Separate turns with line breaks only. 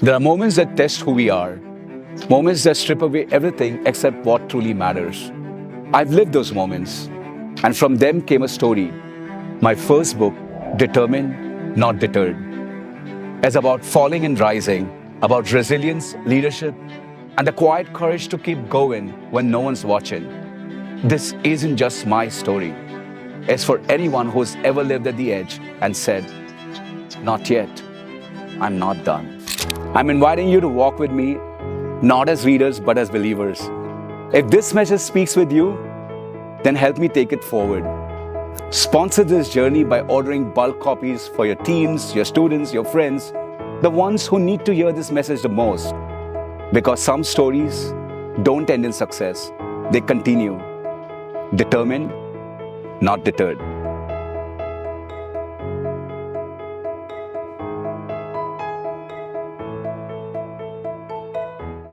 There are moments that test who we are, moments that strip away everything except what truly matters. I've lived those moments, and from them came a story. My first book, Determined, Not Deterred, is about falling and rising, about resilience, leadership, and the quiet courage to keep going when no one's watching. This isn't just my story. It's for anyone who's ever lived at the edge and said, not yet, I'm not done. I'm inviting you to walk with me, not as readers, but as believers. If this message speaks with you, then help me take it forward. Sponsor this journey by ordering bulk copies for your teams, your students, your friends, the ones who need to hear this message the most. Because some stories don't end in success, they continue. Determined, not deterred.